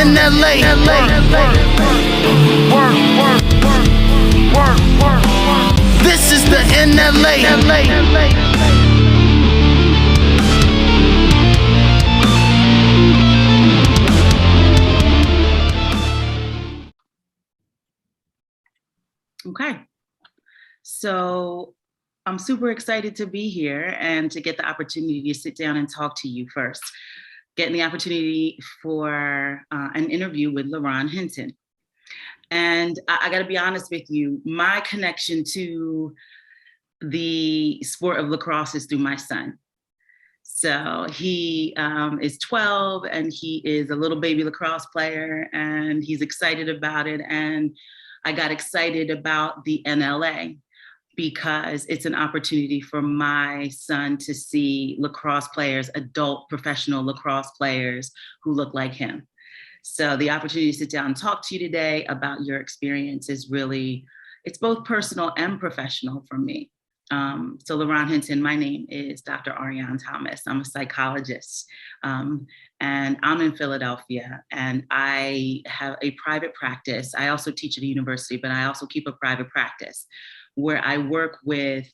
NLA. This is the NLA. Okay, so I'm super excited to be here and to get the opportunity to sit down and talk to you first. Getting the opportunity for an interview with LaRon Hinton. And I gotta be honest with you, my connection to the sport of lacrosse is through my son. So he is 12 and he is a little baby lacrosse player and he's excited about it. And I got excited about the NLA because it's an opportunity for my son to see lacrosse players, adult professional lacrosse players who look like him. So the opportunity to sit down and talk to you today about your experience is really, it's both personal and professional for me. So LaRon Hinton, my name is Dr. Ariane Thomas. I'm a psychologist and I'm in Philadelphia and I have a private practice. I also teach at a university, but I also keep a private practice where I work with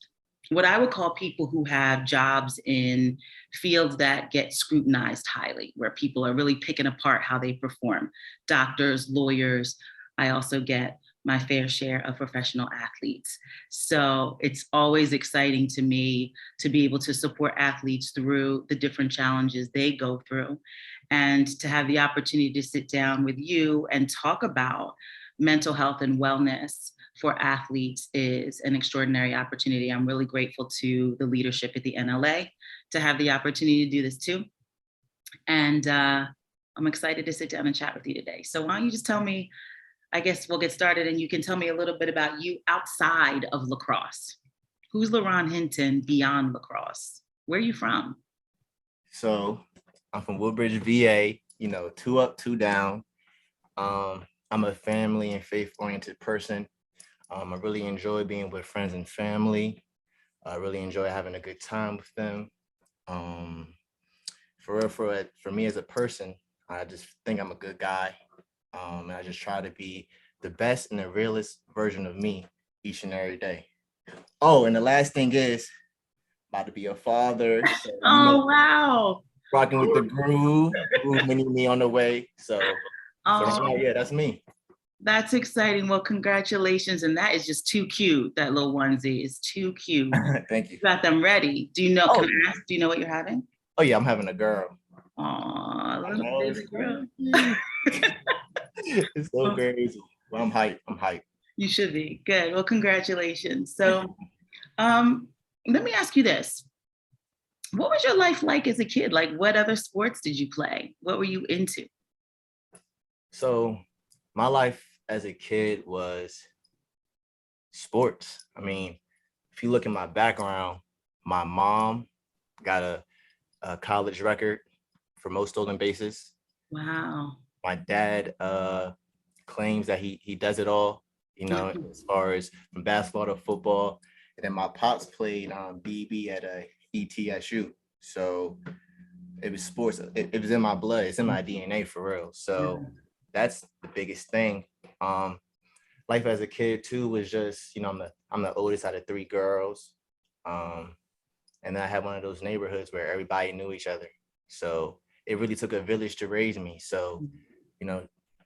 what I would call people who have jobs in fields that get scrutinized highly, where people are really picking apart how they perform. Doctors, lawyers. I also get my fair share of professional athletes. So it's always exciting to me to be able to support athletes through the different challenges they go through and to have the opportunity to sit down with you and talk about mental health and wellness for athletes is an extraordinary opportunity. I'm really grateful to the leadership at the NLA to have the opportunity to do this too. And I'm excited to sit down and chat with you today. So why don't you just tell me, I guess we'll get started and you can tell me a little bit about you outside of lacrosse. Who's LaRon Hinton beyond lacrosse? Where are you from? So I'm from Woodbridge, VA, 2 up, 2 down. I'm a family and faith-oriented person. I really enjoy being with friends and family. I really enjoy having a good time with them. For me as a person, I just think I'm a good guy. And I just try to be the best and the realest version of me each and every day. Oh, and the last thing is about to be a father. So, Wow. Rocking with the Groove mini-me on the way. So yeah, that's me. That's exciting. Well, congratulations. And that is just too cute. That little onesie is too cute. Thank you. You got them ready. Do you know, can I ask, do you know what you're having? Oh yeah, I'm having a girl. Aw, little baby girl. It's so crazy. Well, I'm hyped. You should be. Good. Well, congratulations. So let me ask you this. What was your life like as a kid? Like, what other sports did you play? What were you into? So my life as a kid was sports. I mean, if you look at my background, my mom got a college record for most stolen bases. Wow. My dad claims that he does it all, as far as from basketball to football. And then my pops played BB at ETSU. So it was sports. It was in my blood. It's in my DNA for real. So that's the biggest thing. Life as a kid too was just, I'm the oldest out of 3 girls. And then I had one of those neighborhoods where everybody knew each other. So it really took a village to raise me. So,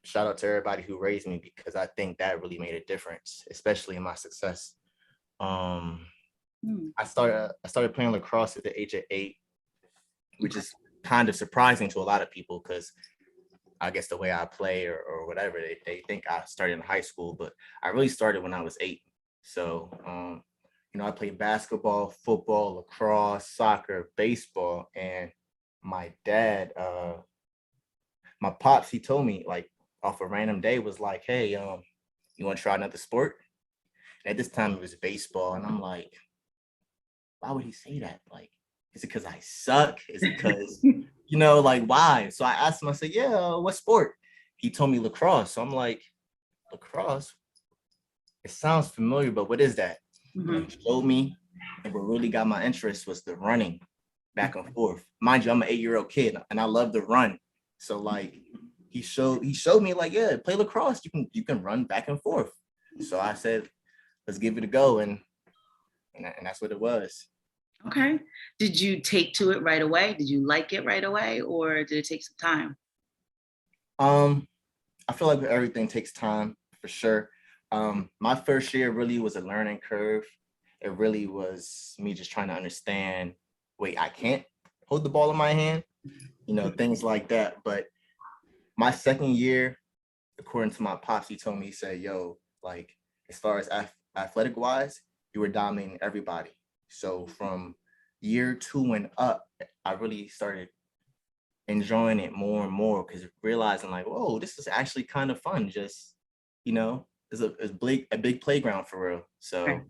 shout out to everybody who raised me because I think that really made a difference, especially in my success. I started playing lacrosse at the age of 8, which is kind of surprising to a lot of people because I guess the way I play or whatever, they think I started in high school, but I really started when I was 8. So, I played basketball, football, lacrosse, soccer, baseball, and my dad, my pops, he told me like off a random day was like, hey, you want to try another sport? And at this time it was baseball. And I'm like, why would he say that? Like, is it because I suck? Is it because, why? So I asked him, I said, yeah, what sport? He told me lacrosse. So I'm like, lacrosse? It sounds familiar, but what is that? He showed me, and what really got my interest was the running back and forth. Mind you, I'm an 8-year-old kid, and I love to run. So, he showed me like, yeah, play lacrosse. You can run back and forth. So I said, let's give it a go, and that's what it was. Okay. Did you take to it right away? Did you like it right away, or did it take some time? I feel like everything takes time for sure. My first year really was a learning curve. It really was me just trying to understand, wait, I can't hold the ball in my hand, things like that. But my second year, according to my pops, he told me, he said, yo, like, as far as athletic wise, you were dominating everybody. So from year 2 and up, I really started enjoying it more and more, because realizing like, whoa, this is actually kind of fun. Just, it's a big playground for real. So Okay.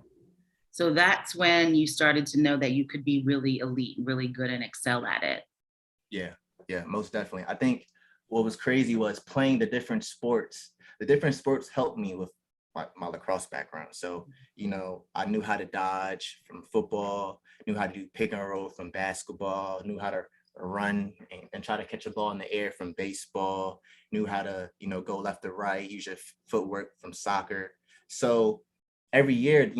So that's when you started to know that you could be really elite, really good, and excel at it. yeah, most definitely. I think what was crazy was playing the different sports. The different sports helped me with my lacrosse background. So, I knew how to dodge from football, knew how to do pick and roll from basketball, knew how to run and try to catch a ball in the air from baseball, knew how to, go left to right, use your footwork from soccer. So every year,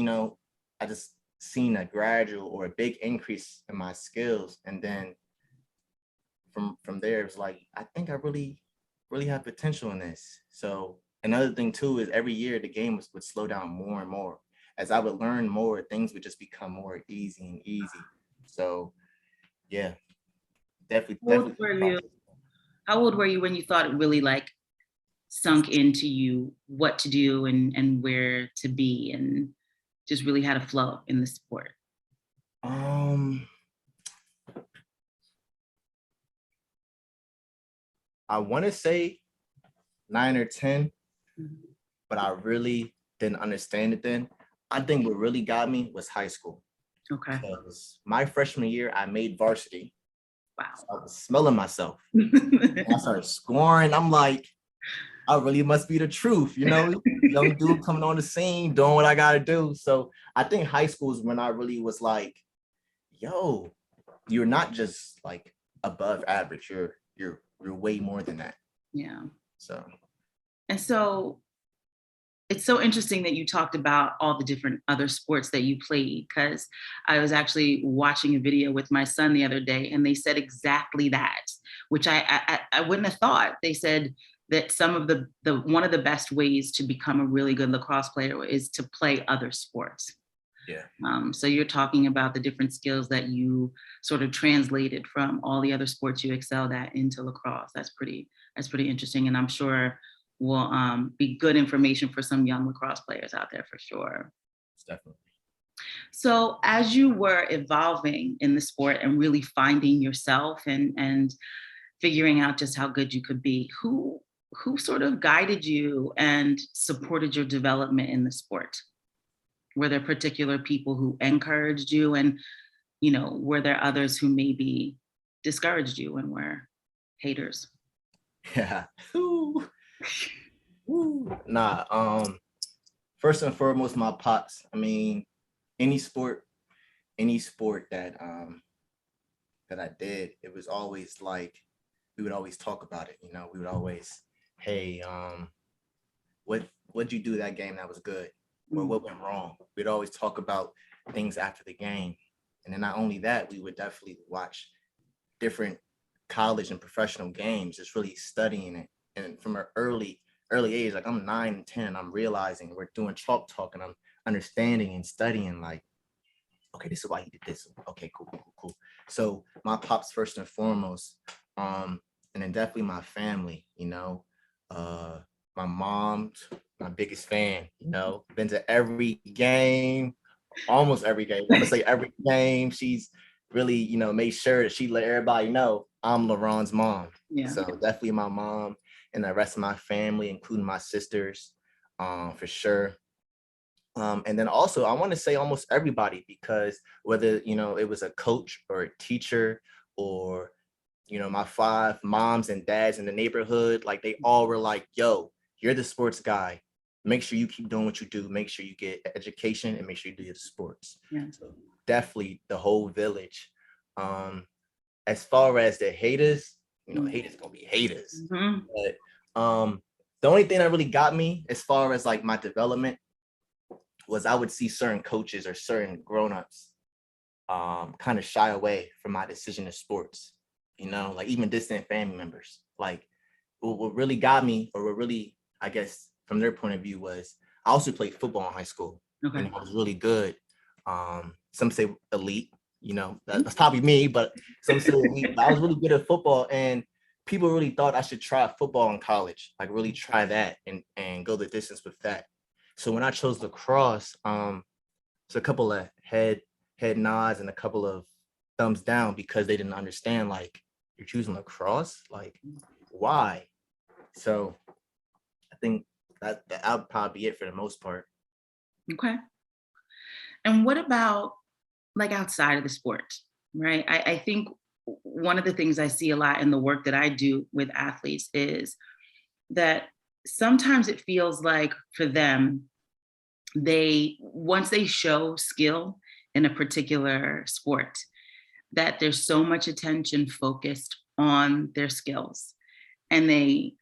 I just seen a gradual or a big increase in my skills. And then from there, it was like, I think I really, really have potential in this. So another thing too is every year the game would slow down more and more. As I would learn more, things would just become more easy and easy. So yeah, definitely. How old were you when you thought it really like sunk into you what to do and where to be, and just really had a flow in the sport? I want to say 9 or 10, Mhm. but I really didn't understand it then. I think what really got me was high school. Okay. Because my freshman year, I made varsity. So Wow. I was smelling myself. I started scoring. I'm like, I really must be the truth, young dude coming on the scene, doing what I gotta do. So I think high school is when I really was like, yo, you're not just like above average. You're way more than that. Yeah. So And so it's so interesting that you talked about all the different other sports that you played, because I was actually watching a video with my son the other day, and they said exactly that, which I wouldn't have thought. They said that some of the one of the best ways to become a really good lacrosse player is to play other sports. yeah. So you're talking about the different skills that you sort of translated from all the other sports you excelled at into lacrosse. That's pretty interesting, and I'm sure will be good information for some young lacrosse players out there for sure. Definitely. So as you were evolving in the sport and really finding yourself and figuring out just how good you could be, who sort of guided you and supported your development in the sport? Were there particular people who encouraged you, and were there others who maybe discouraged you and were haters? Yeah. Ooh. Ooh. Nah. First and foremost, my pops. I mean, any sport that I did, it was always like we would always talk about it. We would always, hey, what'd you do that game that was good, or what went wrong? We'd always talk about things after the game, and then not only that, we would definitely watch different college and professional games, just really studying it. And from an early age, like I'm 9 and 10, I'm realizing we're doing chalk talk, and I'm understanding and studying like, okay, this is why he did this. Okay, cool. So my pops first and foremost, and then definitely my family, my mom's my biggest fan, been to every game, almost every game. I'm gonna say every game. She's really, made sure that she let everybody know I'm LaRon's mom. Yeah. So definitely my mom and the rest of my family, including my sisters, for sure. And then also I want to say almost everybody, because whether, it was a coach or a teacher or, my 5 moms and dads in the neighborhood, like they all were like, yo, you're the sports guy. Make sure you keep doing what you do. Make sure you get education and make sure you do your sports. Yeah. So definitely the whole village. As far as the haters, haters gonna be haters. Mm-hmm. But The only thing that really got me as far as like my development was I would see certain coaches or certain grown-ups kind of shy away from my decision in sports, like even distant family members. Like what really got me, or what really, I guess, from their point of view was I also played football in high school. Okay. And I was really good. Some say elite, that's probably me, but some say elite. But I was really good at football, and people really thought I should try football in college, like really try that and go the distance with that. So when I chose lacrosse, it's a couple of head nods and a couple of thumbs down, because they didn't understand, like, you're choosing lacrosse, like, why? So I think that would probably be it for the most part. Okay. And what about like outside of the sport, right? I think one of the things I see a lot in the work that I do with athletes is that sometimes it feels like for them, once they show skill in a particular sport, that there's so much attention focused on their skills, and they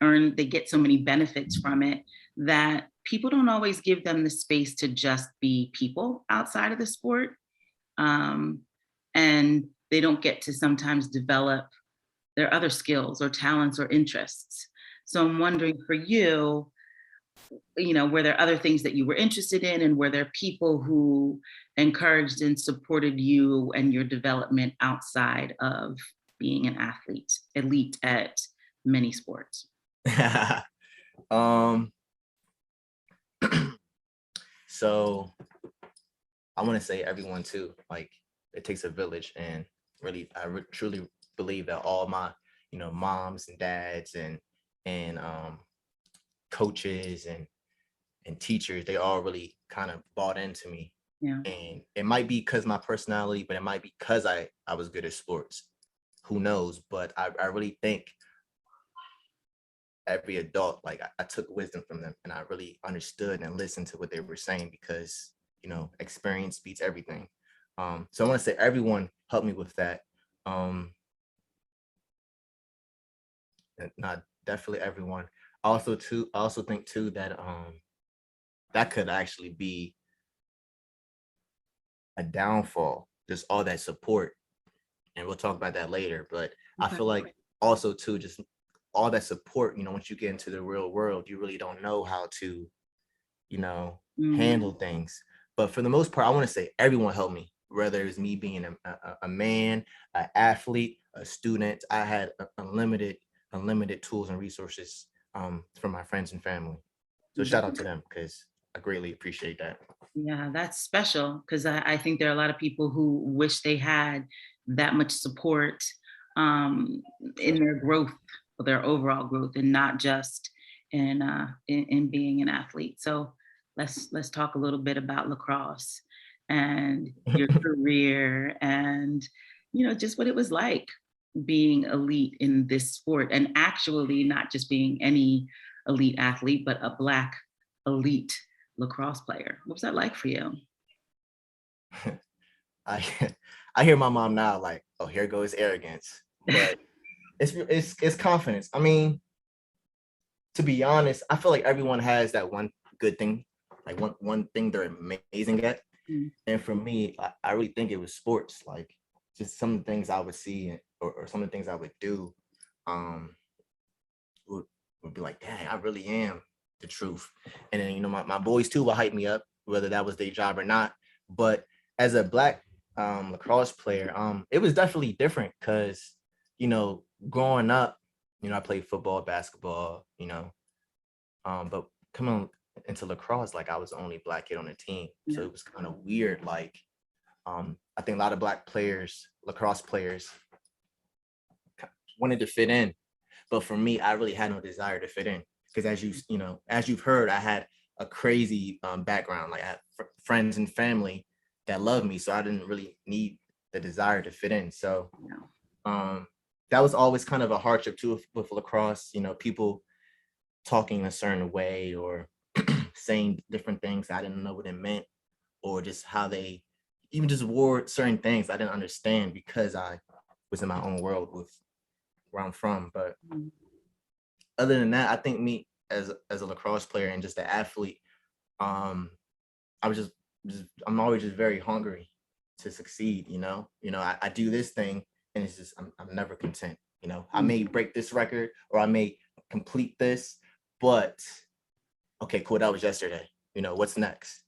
get so many benefits from it, that people don't always give them the space to just be people outside of the sport. And they don't get to sometimes develop their other skills or talents or interests. So I'm wondering, for you, were there other things that you were interested in, and were there people who encouraged and supported you and your development outside of being an athlete, elite at many sports? So I want to say everyone too. Like, it takes a village, and really, truly believe that all my, moms and dads and coaches and teachers, they all really kind of bought into me. Yeah. And it might be because my personality, but it might be because I was good at sports. Who knows? But I really think every adult, like I took wisdom from them, and I really understood and listened to what they were saying, because experience beats everything. So I want to say everyone helped me with that. Not definitely everyone. I also think too that that could actually be a downfall, just all that support, and we'll talk about that later. But I feel like also too, just all that support, once you get into the real world, you really don't know how to, handle things. But for the most part, I want to say everyone helped me, whether it's me being a man, an athlete, a student. I had unlimited tools and resources from my friends and family. So shout out to them, because I greatly appreciate that. Yeah, that's special, because I think there are a lot of people who wish they had that much support in their growth, their overall growth, and not just in being an athlete. So let's talk a little bit about lacrosse and your career, and just what it was like being elite in this sport, and actually not just being any elite athlete, but a Black elite lacrosse player. What was that like for you? I hear my mom now, like, oh, here goes arrogance, but it's confidence. I mean, to be honest, I feel like everyone has that one good thing, like one thing they're amazing at. And for me, I really think it was sports, like just some of the things I would see, or some of the things I would do, would be like, dang, I really am the truth. And then, my boys too will hype me up, whether that was their job or not. But as a Black lacrosse player, it was definitely different, because, growing up, I played football, basketball, but coming into lacrosse, like I was the only Black kid on the team. So it was kind of weird. Like, I think a lot of Black players, lacrosse players, wanted to fit in. But for me, I really had no desire to fit in, because as you've heard, I had a crazy background. Like I had friends and family that loved me, so I didn't really need the desire to fit in. So that was always kind of a hardship too with lacrosse. People talking a certain way, or saying different things I didn't know what it meant, or just how they even just wore certain things I didn't understand, because I was in my own world with where I'm from. But other than that, I think me as a lacrosse player and just an athlete, I was I'm always just very hungry to succeed. I do this thing and it's just I'm never content. I may break this record or I may complete this, but okay, cool, that was yesterday. What's next?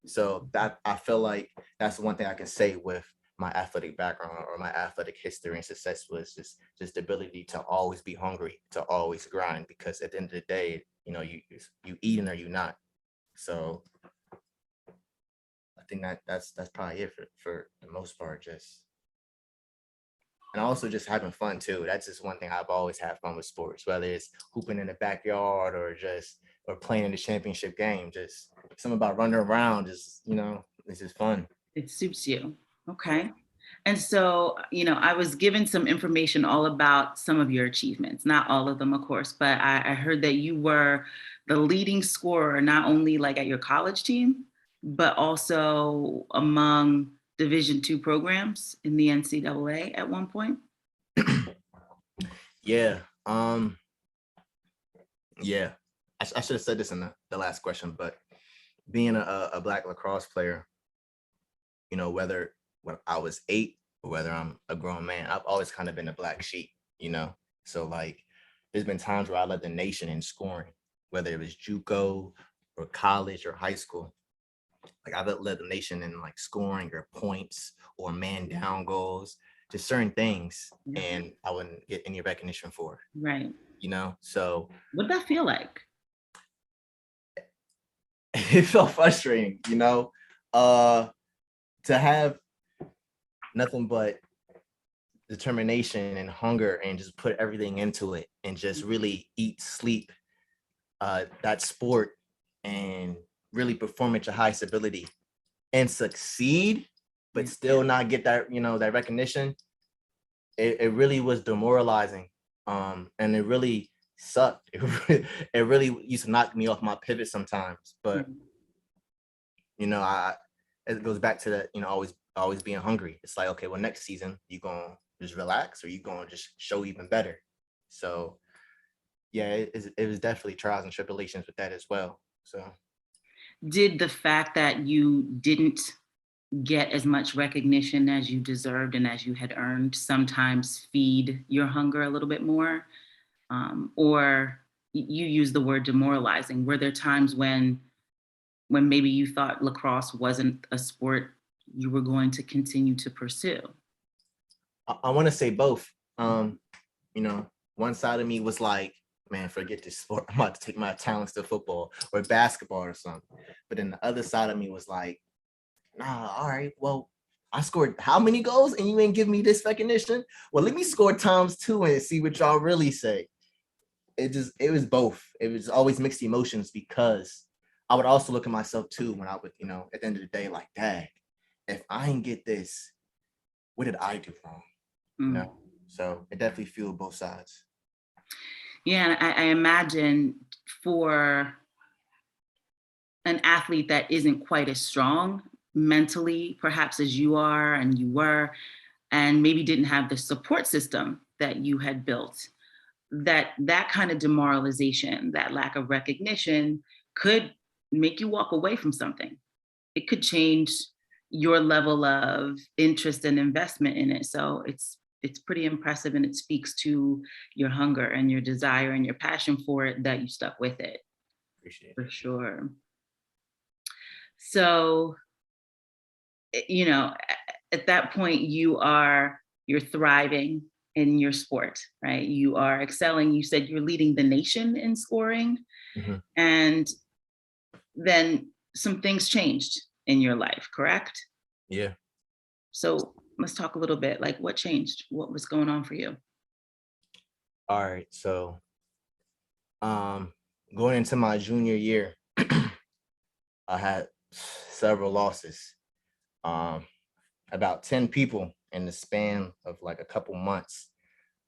So that I feel like that's one thing I can say with my athletic background or my athletic history and success was just the ability to always be hungry, to always grind, because at the end of the day, you eating or you not. So I think that's probably it for the most part. And also just having fun too. That's just one thing I've always had fun with sports, whether it's hooping in the backyard or playing in the championship game. Just something about running around, it's just fun. It suits you. Okay. And so, I was given some information all about some of your achievements, not all of them, of course, but I heard that you were the leading scorer, not only like at your college team, but also among Division II programs in the NCAA at one point. Yeah. Yeah. I should have said this in the last question, but being a Black lacrosse player, whether when I was 8 or whether I'm a grown man, I've always kind of been a black sheep, So like, there's been times where I led the nation in scoring, whether it was JUCO or college or high school. Like I've led the nation in like scoring or points or man down goals, just certain things, and I wouldn't get any recognition for it. Right. So what did that feel like? It felt frustrating, to have nothing but determination and hunger and just put everything into it and just really eat, sleep that sport and really perform at your highest ability and succeed, but still not get that, that recognition. It really was demoralizing. And it really sucked. It really used to knock me off my pivot sometimes, but it goes back to that, always being hungry. It's like, okay, well, next season you gonna just relax or you gonna just show even better. So yeah, it was definitely trials and tribulations with that as well. So did the fact that you didn't get as much recognition as you deserved and as you had earned sometimes feed your hunger a little bit more? Or you use the word demoralizing. Were there times when maybe you thought lacrosse wasn't a sport you were going to continue to pursue? I want to say both. One side of me was like, man, forget this sport. I'm about to take my talents to football or basketball or something. But then the other side of me was like, nah, all right, well, I scored how many goals and you ain't give me this recognition? Well, let me score times 2 and see what y'all really say. It was both. It was always mixed emotions because I would also look at myself too when I would, at the end of the day, like, dang, if I ain't get this, what did I do wrong? So it definitely fueled both sides. Yeah, and I imagine for an athlete that isn't quite as strong mentally, perhaps as you are and you were, and maybe didn't have the support system that you had built, that kind of demoralization, that lack of recognition could make you walk away from something. It could change your level of interest and investment in it. So it's pretty impressive, and it speaks to your hunger and your desire and your passion for it that you stuck with it. Appreciate it. For sure. So, at that point you're thriving in your sport, right? You are excelling. You said you're leading the nation in scoring. Mm-hmm. And then some things changed in your life, correct? Yeah. So let's talk a little bit, like what changed? What was going on for you? All right. So going into my junior year, I had several losses. About 10 people in the span of like a couple months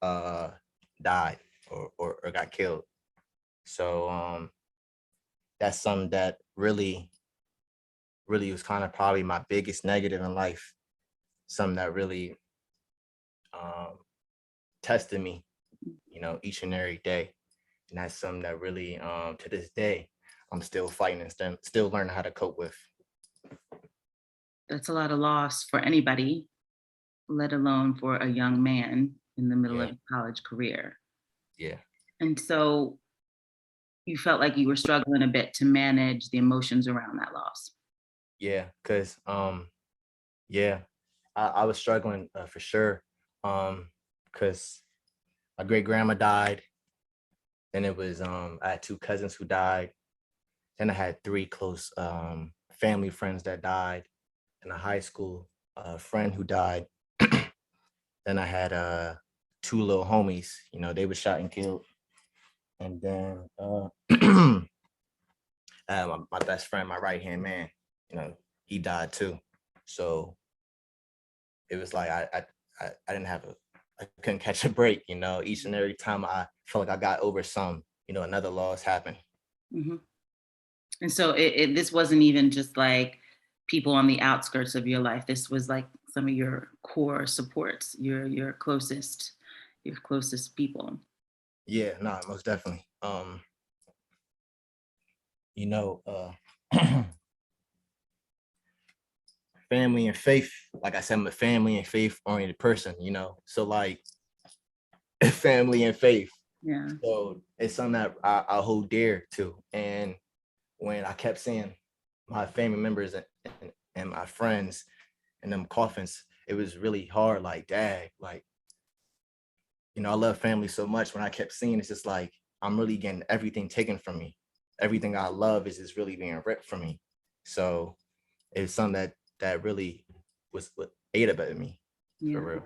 died or got killed. So that's something that really was kind of probably my biggest negative in life. Something that really tested me, each and every day. And that's something that really, to this day, I'm still fighting and still learning how to cope with. That's a lot of loss for anybody, let alone for a young man in the middle Yeah, of a college career. yeah, And so you felt like you were struggling a bit to manage the emotions around that loss. yeah. Cause yeah, I was struggling for sure. Cause my great grandma died. Then it was I had two cousins who died. Then I had three close family friends that died, and a high school friend who died. Then I had two little homies, you know, they were shot and killed. And then my best friend, my right hand man, you know, he died too. So it was like I didn't have I couldn't catch a break, you know. Each and every time I felt like I got over some, you know, another loss happened. Mhm. And so this wasn't even just like people on the outskirts of your life. This was like some of your core supports, your closest people. Yeah, no, most definitely. You know, family and faith, like I said, I'm a family and faith oriented person, you know. So like family and faith. Yeah. So it's something that I hold dear to. And when I kept seeing my family members and my friends and them coffins, it was really hard. Like, dad, like, you know, I love family so much. When I kept seeing it's just like I'm really getting everything taken from me. Everything I love is just really being ripped from me. So it's something that really was what ate up at me for Yeah. real.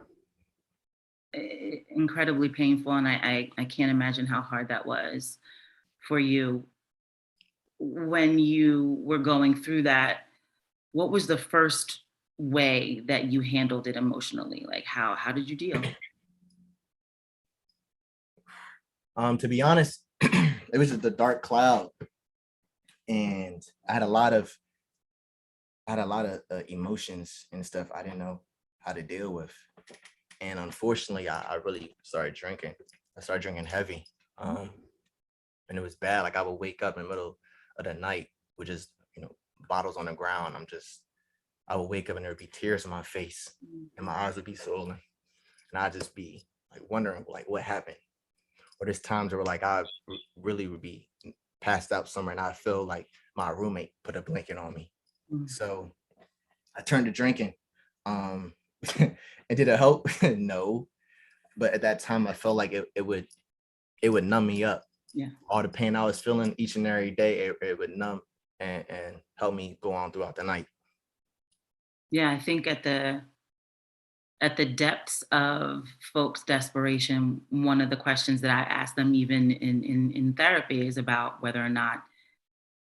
Incredibly painful. And I can't imagine how hard that was for you when you were going through that. What was the first way that you handled it emotionally? Like how did you deal? To be honest, it was just a dark cloud, and I had a lot of emotions and stuff I didn't know how to deal with. And unfortunately, I really started drinking. I started drinking heavy. Um, and it was bad. Like I would wake up in the middle of the night with just, you know, bottles on the ground. I would wake up and there would be tears on my face and my eyes would be swollen. And I'd just be like wondering like what happened. Or there's times where like really would be passed out somewhere and I feel like my roommate put a blanket on me. Mm. So I turned to drinking. And did it help? No. But at that time I felt like it would numb me up. Yeah. All the pain I was feeling each and every day, it would numb and help me go on throughout the night. Yeah, I think at the depths of folks' desperation, one of the questions that I ask them, even in therapy, is about whether or not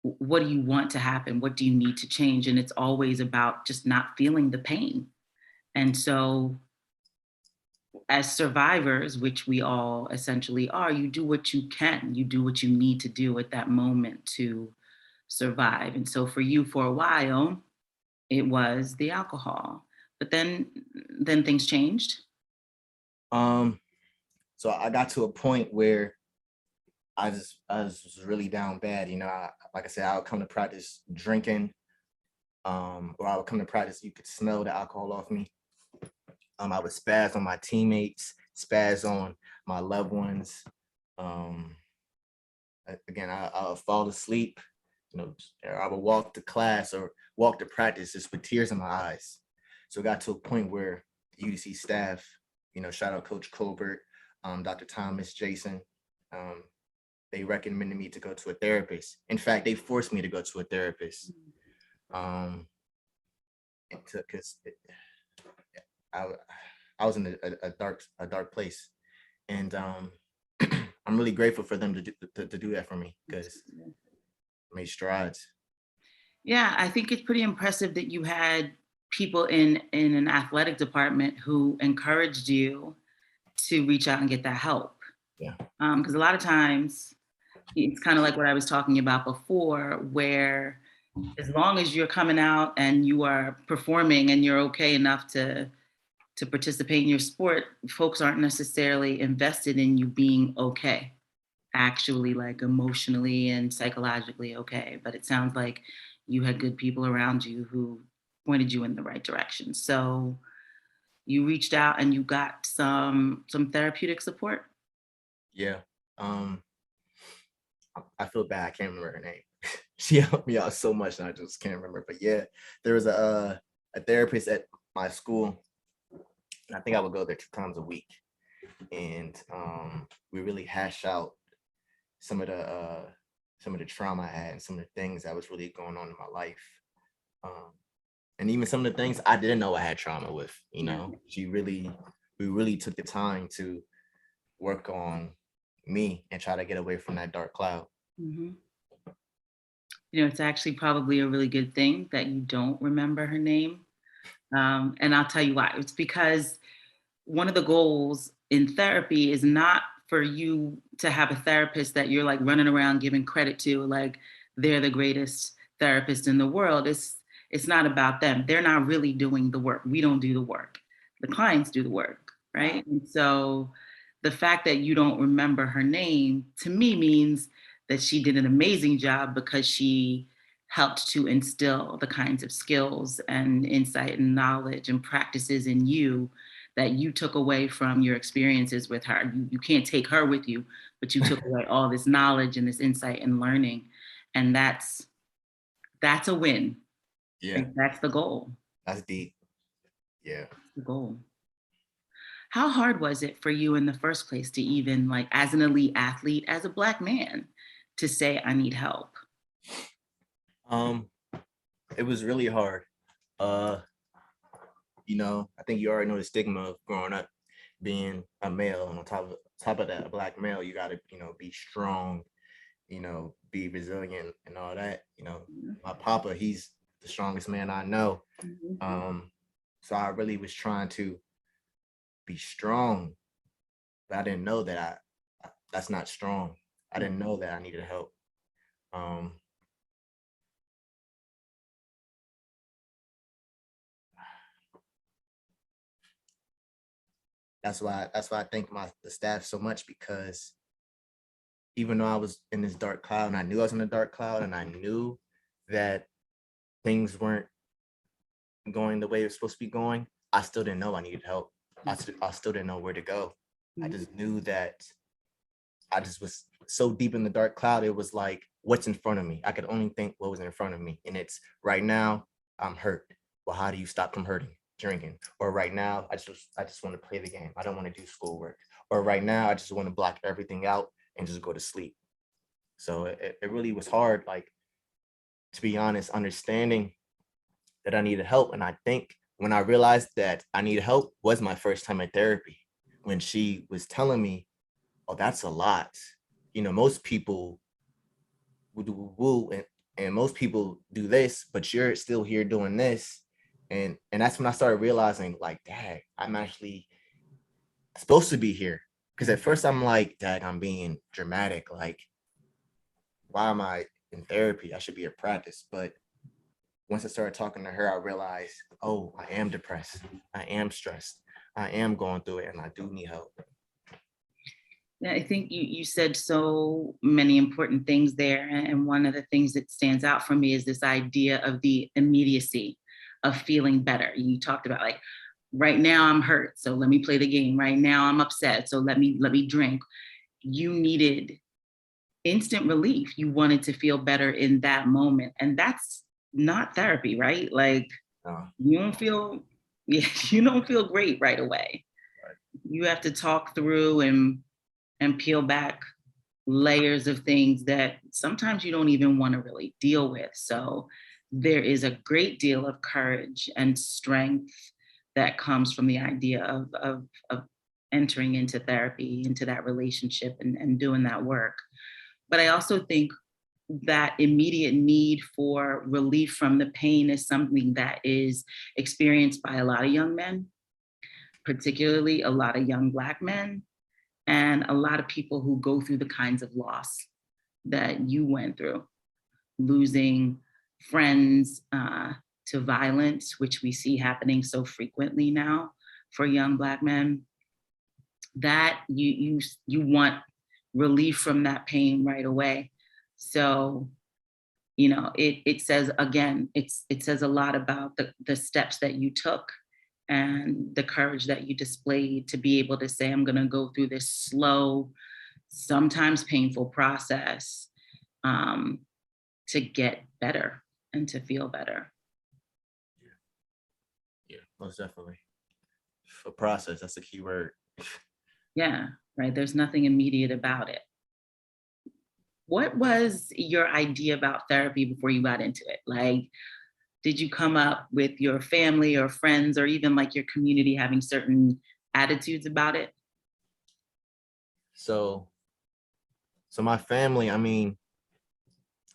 what do you want to happen? What do you need to change? And it's always about just not feeling the pain. And so, as survivors, which we all essentially are, you do what you can, you do what you need to do at that moment to survive. And so, for you, for a while, it was the alcohol. But then things changed. Um, so I got to a point where I was really down bad. You know, like I said, I would come to practice drinking, or I would come to practice. You could smell the alcohol off me. I would spaz on my teammates, spaz on my loved ones. Um, Again, I would fall asleep. You know, I would walk to class or walk to practice just with tears in my eyes. So it got to a point where the UDC staff, you know, shout out Coach Colbert, Dr. Thomas, Jason, um, they recommended me to go to a therapist. In fact, they forced me to go to a therapist. Um, because I I was in a dark place, and I'm really grateful for them to do that for me because I made strides. Yeah, I think it's pretty impressive that you had people in an athletic department who encouraged you to reach out and get that help. Yeah, Because a lot of times it's kind of like what I was talking about before, where as long as you're coming out and you are performing and you're okay enough to participate in your sport, folks aren't necessarily invested in you being okay. actually like emotionally and psychologically okay. But it sounds like you had good people around you who pointed you in the right direction. So you reached out and you got some therapeutic support. Yeah. I feel bad. I can't remember her name. She helped me out so much, and I just can't remember. But yeah, there was a therapist at my school, and I think I would go there 2 times a week, and we really hash out some of the trauma I had and some of the things that was really going on in my life, and even some of the things I didn't know I had trauma with. You know, we really took the time to work on me and try to get away from that dark cloud. Mm-hmm. You know, it's actually probably a really good thing that you don't remember her name. And I'll tell you why. It's because one of the goals in therapy is not for you to have a therapist that you're like running around giving credit to, like they're the greatest therapist in the world. It's not about them. They're not really doing the work. We don't do the work. The clients do the work, right? And so the fact that you don't remember her name to me means that she did an amazing job because she helped to instill the kinds of skills and insight and knowledge and practices in you that you took away from your experiences with her. You can't take her with you, but you took away all this knowledge and this insight and learning. And that's a win. Yeah, Like, that's the goal. that's deep. Yeah. The goal. How hard was it for you in the first place to even, like, as an elite athlete, as a Black man, to say, I need help? It was really hard. You know, I think you already know the stigma of growing up being a male, and on top of that, a Black male, you gotta, you know, be strong, you know, be resilient and all that. You know, my papa, he's the strongest man I know. So I really was trying to be strong, but I didn't know that that's not strong. I didn't know that I needed help. That's why I thank the staff so much, because even though I was in this dark cloud and I knew I was in a dark cloud and I knew that things weren't going the way it was supposed to be going, I still didn't know I needed help. I still didn't know where to go. I just knew that I just was so deep in the dark cloud. It was like, what's in front of me? I could only think what was in front of me. And it's right now I'm hurt. Well, how do you stop from hurting? Drinking. Or right now, I just want to play the game. I don't want to do schoolwork. Or right now, I just want to block everything out and just go to sleep. So it really was hard, like, to be honest, understanding that I needed help. And I think when I realized that I needed help was my first time at therapy, when she was telling me, oh, that's a lot. You know, most people will do woo and most people do this, but you're still here doing this. And that's when I started realizing, like, dang, I'm actually supposed to be here. Because at first I'm like, dang, I'm being dramatic. Like, why am I in therapy? I should be at practice. But once I started talking to her, I realized, oh, I am depressed. I am stressed. I am going through it, and I do need help. Yeah, I think you said so many important things there. And one of the things that stands out for me is this idea of the immediacy of feeling better. You talked about, like, right now I'm hurt, so let me play the game. Right now I'm upset, so let me drink. You needed instant relief. You wanted to feel better in that moment. And that's not therapy, right? Like, you don't feel yeah, you don't feel great right away. Right. You have to talk through and peel back layers of things that sometimes you don't even want to really deal with. So there is a great deal of courage and strength that comes from the idea of entering into therapy, into that relationship and doing that work. But I also think that immediate need for relief from the pain is something that is experienced by a lot of young men, particularly a lot of young Black men, and a lot of people who go through the kinds of loss that you went through, losing friends to violence, which we see happening so frequently now for young Black men. That you want relief from that pain right away. So, you know, it says, again, it says a lot about the steps that you took and the courage that you displayed to be able to say, I'm going to go through this slow, sometimes painful process um, to get better and to feel better. Yeah, most definitely. For process, that's the key word. Yeah, right. There's nothing immediate about it. What was your idea about therapy before you got into it? Like, did you come up with your family or friends or even like your community having certain attitudes about it? So my family, I mean,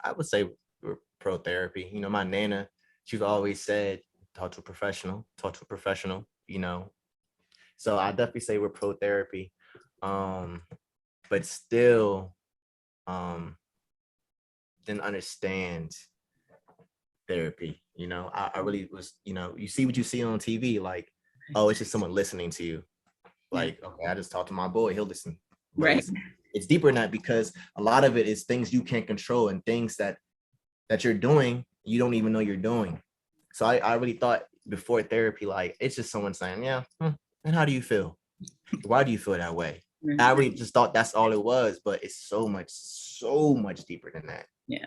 I would say we're pro therapy. You know, my nana, she's always said, talk to a professional, you know. So I definitely say we're pro therapy. But still didn't understand therapy. You know, I really was, you know, you see what you see on TV, like, oh, it's just someone listening to you. Like, okay, I just talked to my boy, he'll listen. But Right. it's deeper than that, because a lot of it is things you can't control and things that you're doing, you don't even know you're doing. So I really thought before therapy, like, it's just someone saying, yeah, and how do you feel? Why do you feel that way? Right. I really just thought that's all it was, but it's so much deeper than that. Yeah.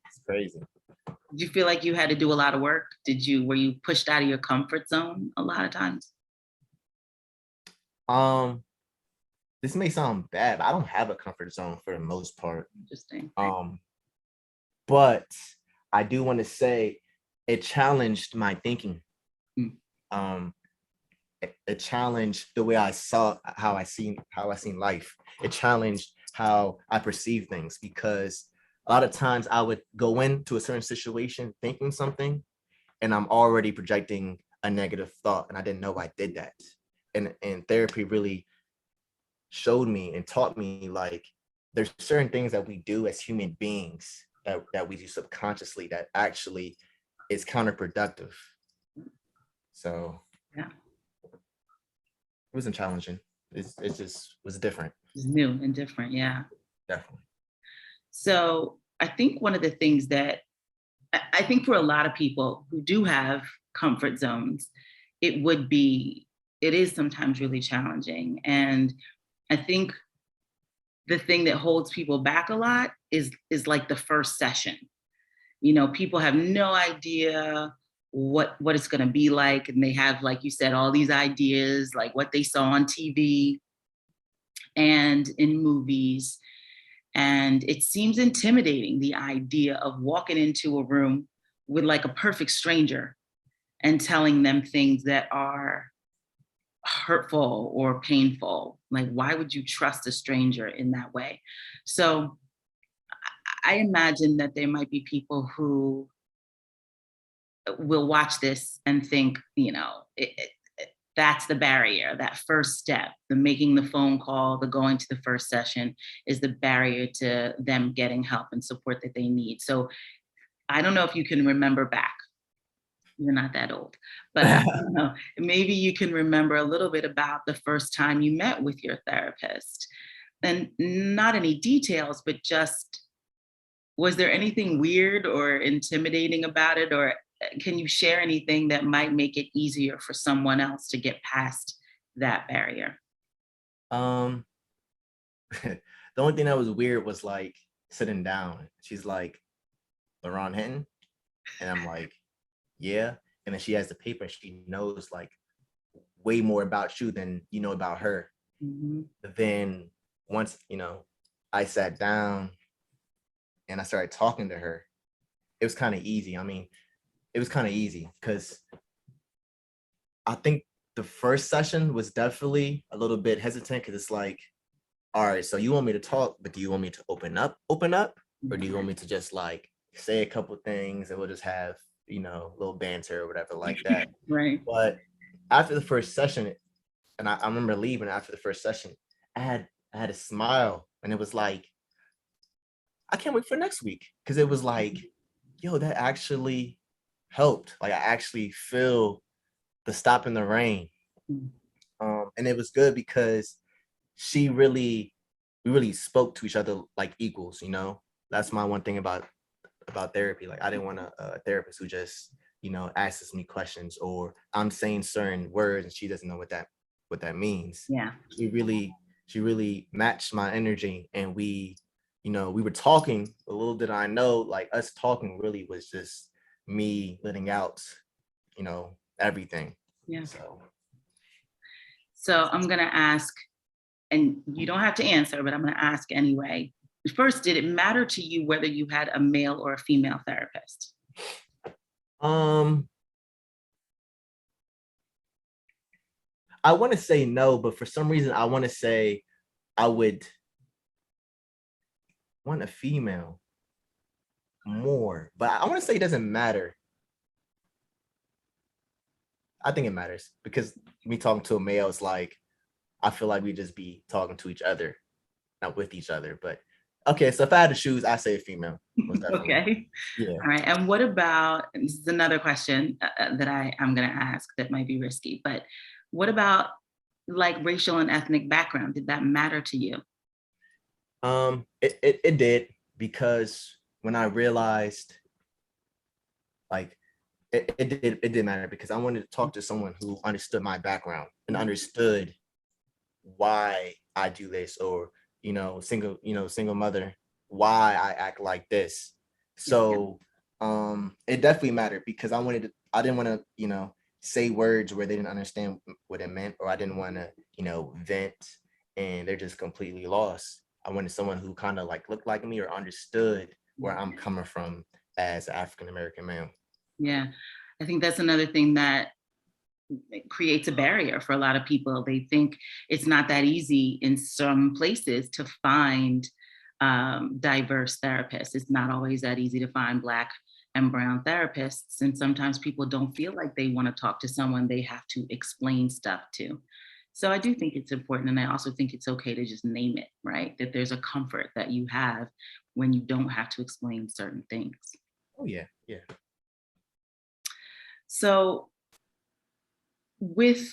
It's crazy. Did you feel like you had to do a lot of work? Were you pushed out of your comfort zone a lot of times? This may sound bad, but I don't have a comfort zone for the most part. Interesting. But I do want to say it challenged my thinking. It challenged the way I saw how I seen life. It challenged how I perceive things, because a lot of times I would go into a certain situation thinking something, and I'm already projecting a negative thought, and I didn't know I did that. And therapy really showed me and taught me, like, there's certain things that we do as human beings that we do subconsciously that actually is counterproductive. So yeah, it wasn't challenging. It just was different. It's new and different. Yeah. Definitely. So I think one of the things that I think for a lot of people who do have comfort zones, it is sometimes really challenging. And I think the thing that holds people back a lot is like the first session. You know, people have no idea what it's going to be like, and they have, like you said, all these ideas, like what they saw on TV and in movies, and it seems intimidating, the idea of walking into a room with like a perfect stranger and telling them things that are hurtful or painful. Like, why would you trust a stranger in that way? So I imagine that there might be people who will watch this and think, you know, that's the barrier. That first step, the making the phone call, the going to the first session, is the barrier to them getting help and support that they need. So I don't know if you can remember back. You're not that old, but you know, maybe you can remember a little bit about the first time you met with your therapist, and not any details, but just, was there anything weird or intimidating about it? Or can you share anything that might make it easier for someone else to get past that barrier? The only thing that was weird was, like, sitting down. She's like, LaRon Hinton? And I'm like, yeah. And then she has the paper, and she knows, like, way more about you than you know about her. Mm-hmm. But then once, you know, I sat down and I started talking to her, it was kind of easy. I mean, it was kind of easy because I think the first session was definitely a little bit hesitant, because it's like, all right, so you want me to talk, but do you want me to open up? Or do you want me to just, like, say a couple things and we'll just have, you know, a little banter or whatever like that? Right. But after the first session, and I remember leaving after the first session, I had a smile, and it was like, I can't wait for next week, because it was like, yo, that actually helped. Like, I actually feel the stop in the rain. And it was good because she really we really spoke to each other like equals, you know. That's my one thing about therapy. Like I didn't want a therapist who just, you know, asks me questions, or I'm saying certain words and she doesn't know what that means. Yeah. She really matched my energy, and we, you know, we were talking. A little did I know, like us talking really was just me letting out, you know, everything. Yeah. So So I'm gonna ask, and you don't have to answer, but I'm gonna ask anyway. First, did it matter to you whether you had a male or a female therapist? um I want to say no, but for some reason I want to say I would want a female more, but I want to say it doesn't matter. I think it matters because me talking to a male is like, I feel like we just be talking to each other, not with each other. But okay, so if I had to choose, I say a female. Most definitely. Okay. Yeah. All right. And what about, and this is another question that I'm going to ask that might be risky, but what about like racial and ethnic background? Did that matter to you? It did, because when I realized, like, it did matter, because I wanted to talk to someone who understood my background and understood why I do this, or, you know, single mother, why I act like this. So it definitely mattered, because I didn't want to, you know, say words where they didn't understand what it meant, or I didn't want to, you know, vent and they're just completely lost. I wanted someone who kind of like looked like me or understood where I'm coming from as an African American male. Yeah. I think that's another thing that creates a barrier for a lot of people. They think it's not that easy in some places to find diverse therapists. It's not always that easy to find Black and brown therapists. And sometimes people don't feel like they want to talk to someone they have to explain stuff to. So I do think it's important. And I also think it's okay to just name it, right? That there's a comfort that you have when you don't have to explain certain things. Oh yeah, yeah. So with,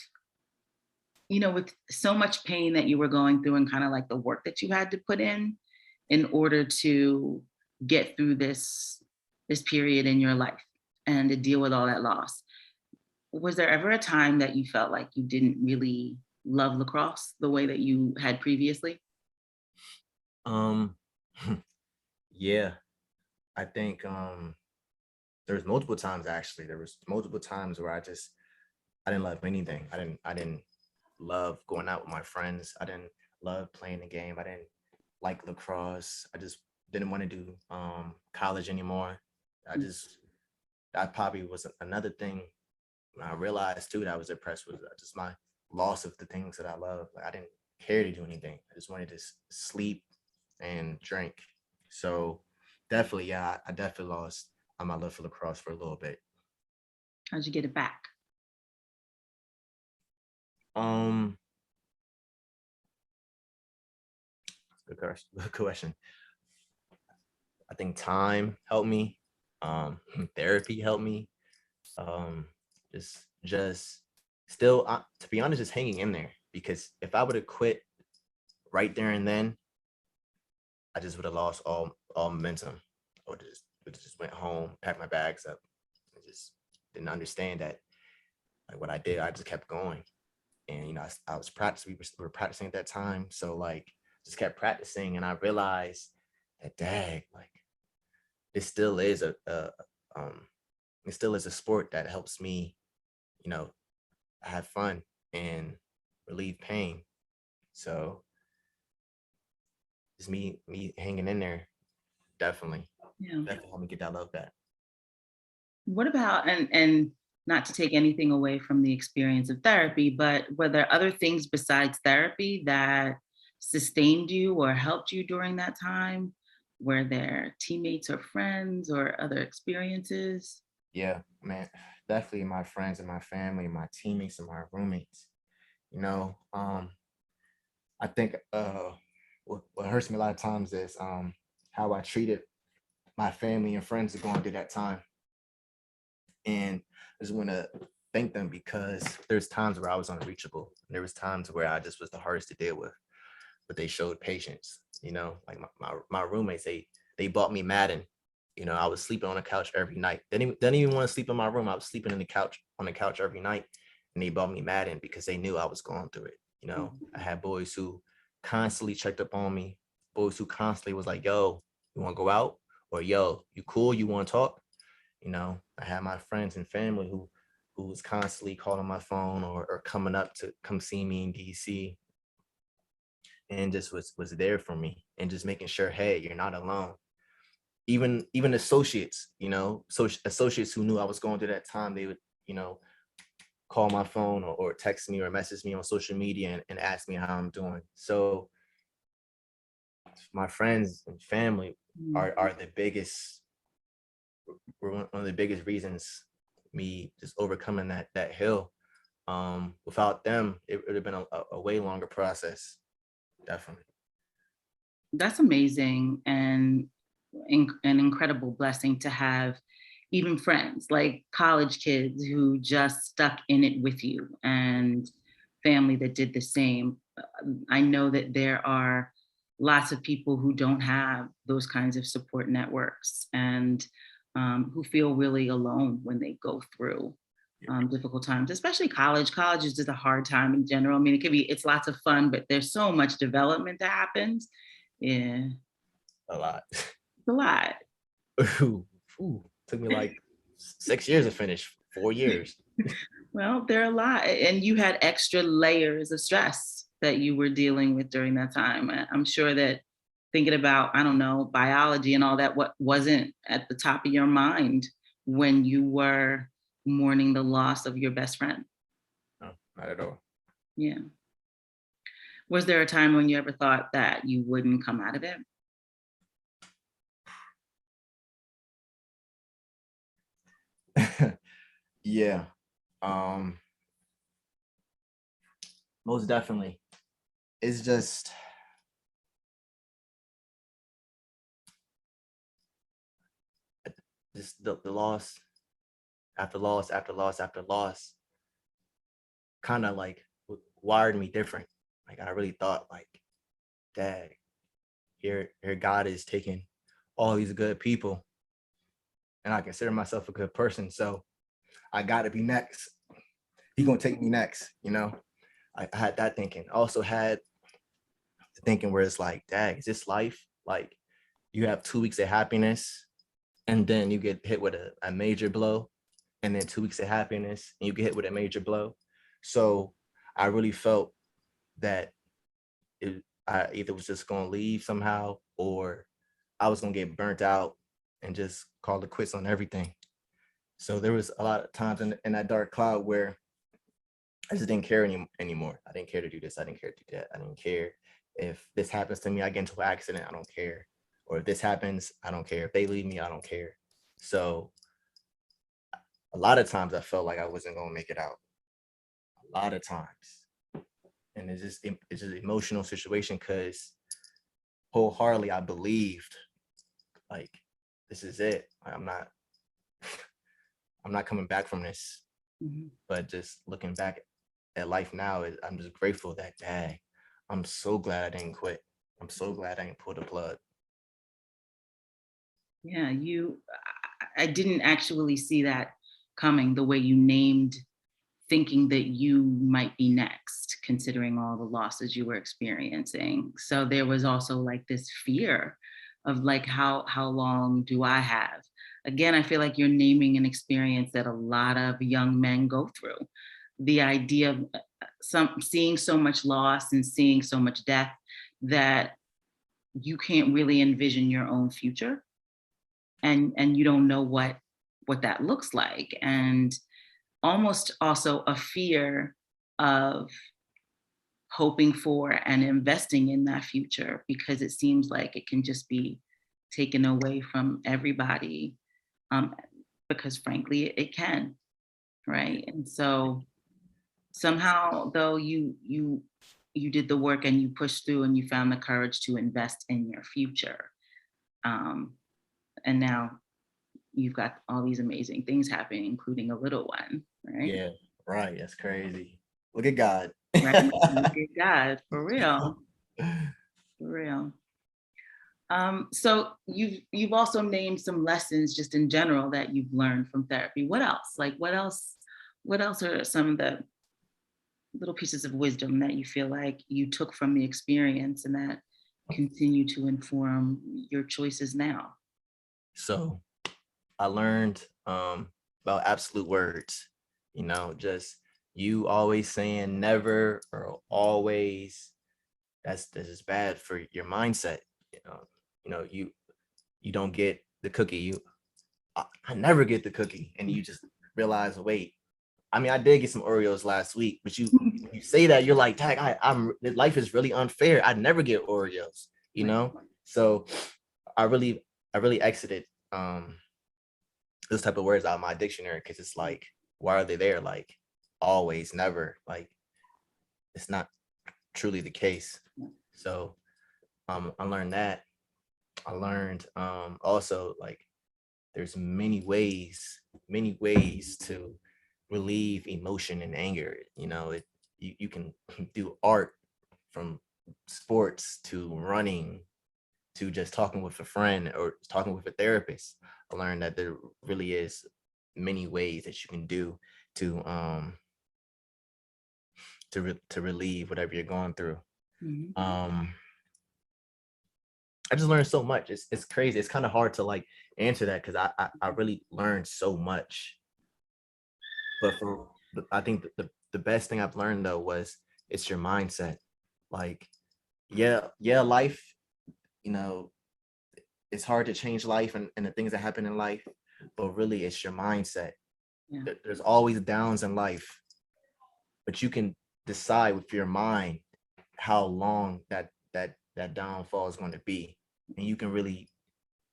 you know, with so much pain that you were going through and kind of like the work that you had to put in order to get through this period in your life and to deal with all that loss, was there ever a time that you felt like you didn't really love lacrosse the way that you had previously? Um, yeah, I think there was multiple times, actually. There was multiple times where I didn't love anything. I didn't love going out with my friends. I didn't love playing the game. I didn't like lacrosse. I just didn't want to do college anymore. That probably was another thing I realized too that I was depressed with, just my loss of the things that I love. Like I didn't care to do anything. I just wanted to sleep and drink. So definitely, yeah, I definitely lost my love for lacrosse for a little bit. How'd you get it back? Um, good question. Good question. I think time helped me. Therapy helped me. Um, just still, to be honest, just hanging in there. Because if I would have quit right there and then, I just would have lost all momentum. Or just went home, packed my bags up, and just didn't understand that. Like what I did, I just kept going. And you know, I was practicing. We were practicing at that time, so like just kept practicing, and I realized that, dang, like this still is um it still is a sport that helps me, you know, have fun and relieve pain. So just me hanging in there, definitely Yeah. helped me get that love back. What about, and not to take anything away from the experience of therapy, but were there other things besides therapy that sustained you or helped you during that time? Were there teammates or friends or other experiences? Yeah, man, definitely my friends and my family, my teammates and my roommates. You know, I think what hurts me a lot of times is how I treated my family and friends going through that time. And I just want to thank them, because there's times where I was unreachable. And there was times where I just was the hardest to deal with. but they showed patience. Like my roommates, they bought me Madden. I was sleeping on the couch every night. They didn't even want to sleep in my room. I was sleeping on the couch every night, and they bought me Madden because they knew I was going through it. I had boys who constantly checked up on me, boys who constantly was like, yo, you want to go out? Or yo, you cool? You want to talk? I had my friends and family who was constantly calling my phone or coming up to come see me in DC, and just was there for me, and just making sure, hey, you're not alone. Even associates, associates who knew I was going through that time, they would, call my phone or text me or message me on social media and ask me how I'm doing. So my friends and family are the biggest, were one of the biggest reasons me just overcoming that hill. Without them, it would have been a way longer process. Definitely. That's amazing, and an incredible blessing to have even friends like college kids who just stuck in it with you, and family that did the same. I know that there are lots of people who don't have those kinds of support networks, and who feel really alone when they go through difficult times, especially college. College is just a hard time in general. I mean, it's lots of fun, but there's so much development that happens. Yeah, A lot. it's a lot. Ooh, took me like 6 years to finish, 4 years. Well, there are a lot, and you had extra layers of stress that you were dealing with during that time. I'm sure that thinking about, I don't know, biology and all that, what wasn't at the top of your mind when you were mourning the loss of your best friend. No, not at all. Yeah. Was there a time when you ever thought that you wouldn't come out of it? Yeah. Most definitely. It's just the loss after loss after loss after loss kind of like wired me different. Like I really thought like, dang, here God is taking all these good people, and I consider myself a good person, so I got to be next. He's gonna take me next. I had that thinking. I also had the thinking where it's like, dang, is this life? Like you have 2 weeks of happiness, and then you get hit with a major blow, and then 2 weeks of happiness, and you get hit with a major blow. So I really felt that I either was just gonna leave somehow, or I was gonna get burnt out and just call it quits on everything. So there was a lot of times in that dark cloud where I just didn't care anymore. I didn't care to do this. I didn't care to do that. I didn't care if this happens to me, I get into an accident, I don't care. Or if this happens, I don't care. If they leave me, I don't care. So a lot of times I felt like I wasn't gonna make it out. A lot of times. And it's just an emotional situation because wholeheartedly I believed like this is it. I'm not coming back from this. Mhm. But just looking back at life now, I'm just grateful that, dang, I'm so glad I didn't quit. I'm so glad I didn't pull the plug. Yeah, I didn't actually see that coming the way you named thinking that you might be next, considering all the losses you were experiencing. So there was also like this fear of like, how long do I have? Again, I feel like you're naming an experience that a lot of young men go through. The idea of seeing so much loss and seeing so much death that you can't really envision your own future, and you don't know what that looks like, and almost also a fear of hoping for and investing in that future because it seems like it can just be taken away from everybody, um, because frankly it can, right? And so somehow though you did the work and you pushed through and you found the courage to invest in your future, um, and now you've got all these amazing things happening, including a little one, right? Yeah, right. That's crazy. Look at God. Right? Look at God, for real. For real. So you've also named some lessons just in general that you've learned from therapy. What else? Like what else are some of the little pieces of wisdom that you feel like you took from the experience and that continue to inform your choices now? So I learned about absolute words, just you always saying never or always. This is bad for your mindset. You don't get the cookie. I never get the cookie, and you just realize, wait. I mean, I did get some Oreos last week, but you say that you're like, tag, I'm life is really unfair. I never get Oreos, So I really exited those type of words out of my dictionary because it's like, why are they there? Like always, never. Like it's not truly the case. So I learned that. I learned also like there's many ways to relieve emotion and anger. You can do art, from sports to running to just talking with a friend or talking with a therapist. I learned that there really is many ways that you can do to relieve whatever you're going through. Mm-hmm. I just learned so much. It's crazy. It's kind of hard to like answer that because I really learned so much. But I think the best thing I've learned though was it's your mindset. Like, yeah, life, it's hard to change life and the things that happen in life, but really it's your mindset. Yeah. There's always downs in life, but you can decide with your mind how long that downfall is going to be. And you can really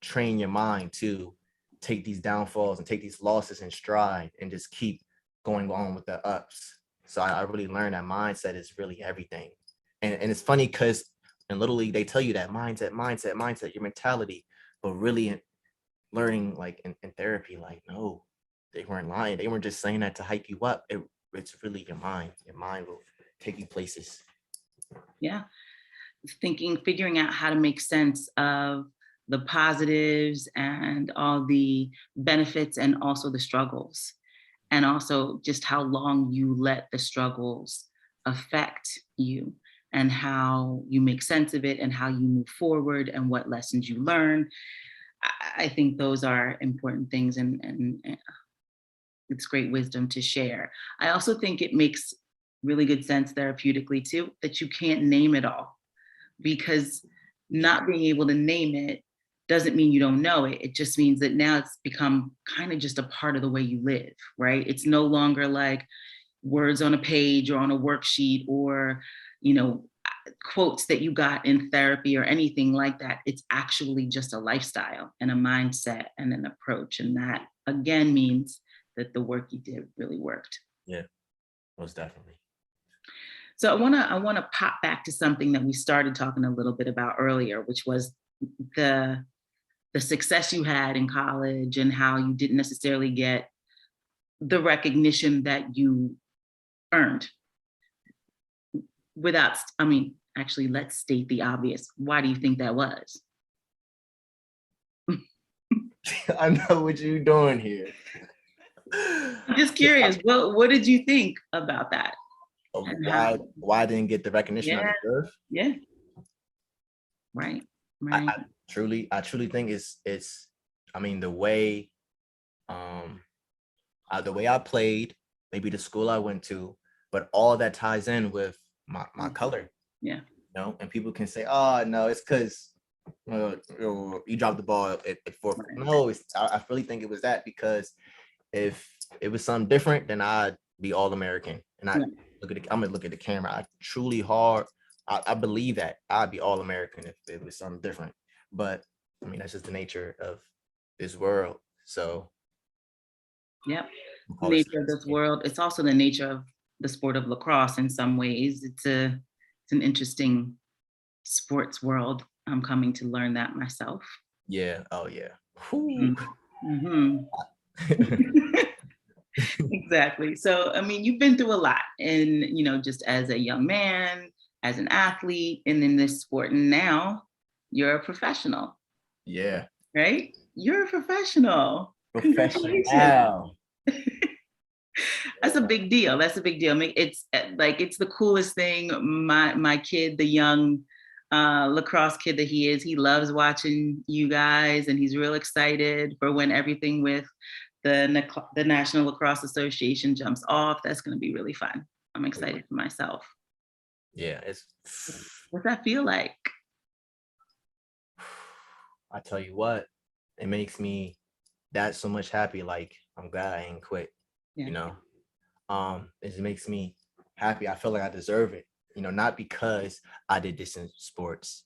train your mind to take these downfalls and take these losses in stride and just keep going on with the ups. So I really learned that mindset is really everything. And it's funny because in Little League, they tell you that mindset, your mentality, but really learning like in therapy, like, no, they weren't lying. They weren't just saying that to hype you up. It's really your mind. Your mind will take you places. Yeah. Figuring out how to make sense of the positives and all the benefits and also the struggles. And also just how long you let the struggles affect you and how you make sense of it and how you move forward and what lessons you learn. I think those are important things and it's great wisdom to share. I also think it makes really good sense therapeutically too, that you can't name it all, because not being able to name it doesn't mean you don't know it. It just means that now it's become kind of just a part of the way you live, right? It's no longer like words on a page or on a worksheet or, quotes that you got in therapy or anything like that. It's actually just a lifestyle and a mindset and an approach. And that again means that the work you did really worked. Yeah, most definitely. So I want to pop back to something that we started talking a little bit about earlier, which was the success you had in college and how you didn't necessarily get the recognition that you earned. Actually, let's state the obvious. Why do you think that was? I know what you're doing here. I'm just curious. What did you think about that? Why I didn't get the recognition I deserve? Yeah. Right. I truly think it's the way the way I played, maybe the school I went to, but all that ties in with my color. Yeah. And people can say, oh no, it's because you dropped the ball at 4. Right. No, I really think it was that, because if it was something different, then I'd be All-American. And I'm gonna look at the camera. I believe that I'd be All-American if it was something different. But that's just the nature of this world. So yep. Nature of this world. It's also the nature of the sport of lacrosse in some ways. It's an interesting sports world. I'm coming to learn that myself. Yeah. Oh yeah. Mm-hmm. Exactly. So, you've been through a lot, and, just as a young man, as an athlete and in this sport. And now you're a professional, Yeah. right? You're a professional. Professional. Congratulations. That's a big deal. That's a big deal. I mean, it's like, it's the coolest thing. My kid, the young lacrosse kid that he is, he loves watching you guys, and he's real excited for when everything with the National Lacrosse Association jumps off. That's going to be really fun. I'm excited for myself. Yeah, What's that feel like? I tell you what, it makes me that so much happy. Like, I'm glad I ain't quit. Yeah. You know, it makes me happy. I feel like I deserve it. You know, not because I did this in sports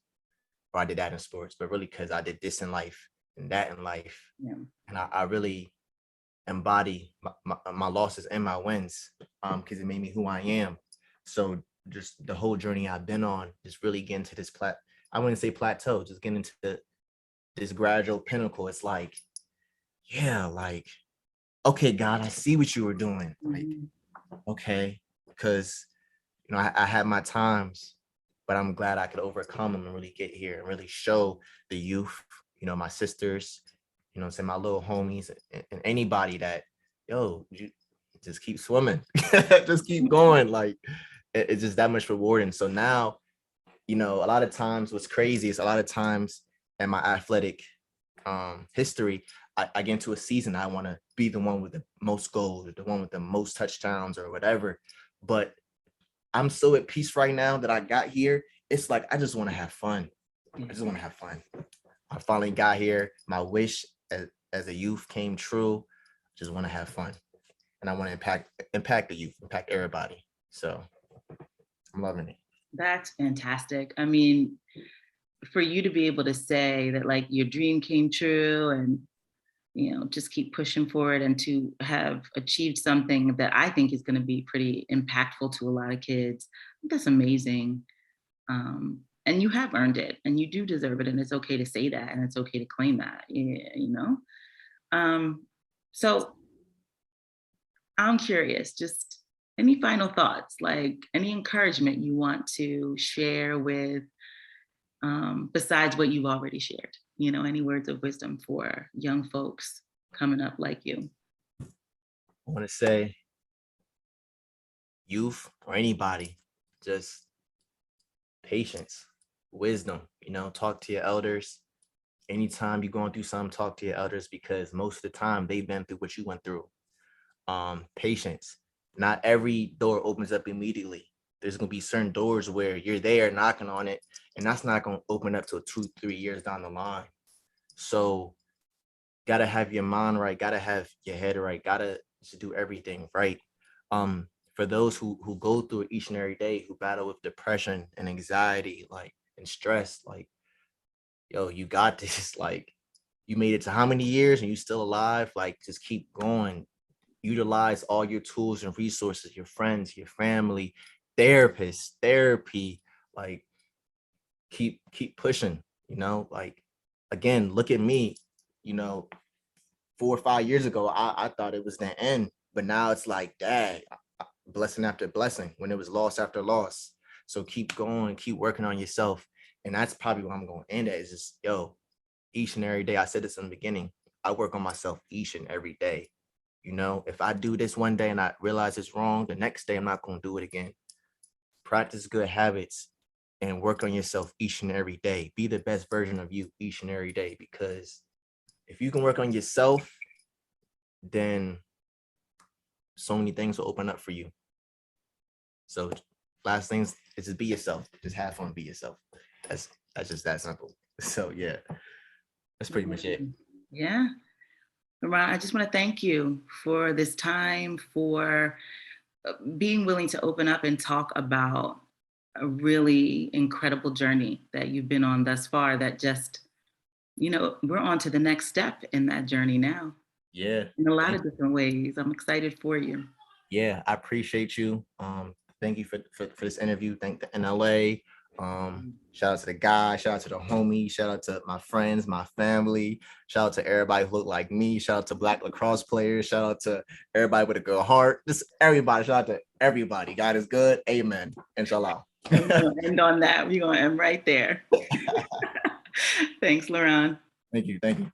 or I did that in sports, but really because I did this in life and that in life. Yeah. And I really embody my losses and my wins, because it made me who I am. So just the whole journey I've been on, just really getting to this I wouldn't say plateau, just getting to this gradual pinnacle. It's like, yeah, like, okay, God, I see what you were doing. Like, okay, because you know, I had my times, but I'm glad I could overcome them and really get here and really show the youth, you know, my sisters, you know, say my little homies and anybody that, yo, you just keep swimming, just keep going. Like, it's just that much rewarding. So now, you know, a lot of times what's crazy is a lot of times in my athletic history, I get into a season, I want to be the one with the most goals or the one with the most touchdowns or whatever. But I'm so at peace right now that I got here. It's like, I just want to have fun. I just want to have fun. I finally got here. My wish as a youth came true. Just want to have fun. And I want to impact the youth, impact everybody. So I'm loving it. That's fantastic. I mean, for you to be able to say that like your dream came true and, you know, just keep pushing forward and to have achieved something that I think is going to be pretty impactful to a lot of kids. I think that's amazing. And you have earned it and you do deserve it. And it's okay to say that. And it's okay to claim that, yeah, you know? So I'm curious, just any final thoughts, like any encouragement you want to share with, besides what you've already shared, you know, any words of wisdom for young folks coming up like you? I want to say, youth or anybody, just patience, wisdom, you know, talk to your elders. Anytime you're going through something, talk to your elders, because most of the time they've been through what you went through. Patience. Not every door opens up immediately. There's going to be certain doors where you're there knocking on it, and that's not going to open up till 2-3 years down the line. So gotta have your mind right, gotta have your head right, gotta just do everything right. For those who go through it each and every day, who battle with depression and anxiety, like, and stress, like, yo, you got this. Like, you made it to how many years and you still alive? Like, just keep going. Utilize all your tools and resources, your friends, your family, therapists, therapy. Like, keep pushing, you know. Like, again, look at me, you know, 4 or 5 years ago, I thought it was the end, but now it's like, dang, blessing after blessing when it was loss after loss. So keep going, keep working on yourself. And that's probably what I'm going to end at, is just, yo, each and every day. I said this in the beginning, I work on myself each and every day. You know, if I do this one day and I realize it's wrong, the next day I'm not going to do it again. Practice good habits and work on yourself each and every day. Be the best version of you each and every day, because if you can work on yourself, then so many things will open up for you. So last things is just be yourself. Just have fun, be yourself. That's just that simple. So yeah, that's pretty much it. Yeah. LaRon, I just want to thank you for this time, for being willing to open up and talk about a really incredible journey that you've been on thus far, that just, you know, we're on to the next step in that journey now. Yeah. In a lot of different ways. I'm excited for you. Yeah, I appreciate you. Thank you for this interview. Thank the NLA. Shout out to the guys, shout out to the homies, shout out to my friends, my family, shout out to everybody who look like me, shout out to Black lacrosse players, shout out to everybody with a good heart, just everybody, shout out to everybody. God is good. Amen. Inshallah. We're gonna end on that. We're gonna end right there. Thanks, LaRon. Thank you. Thank you.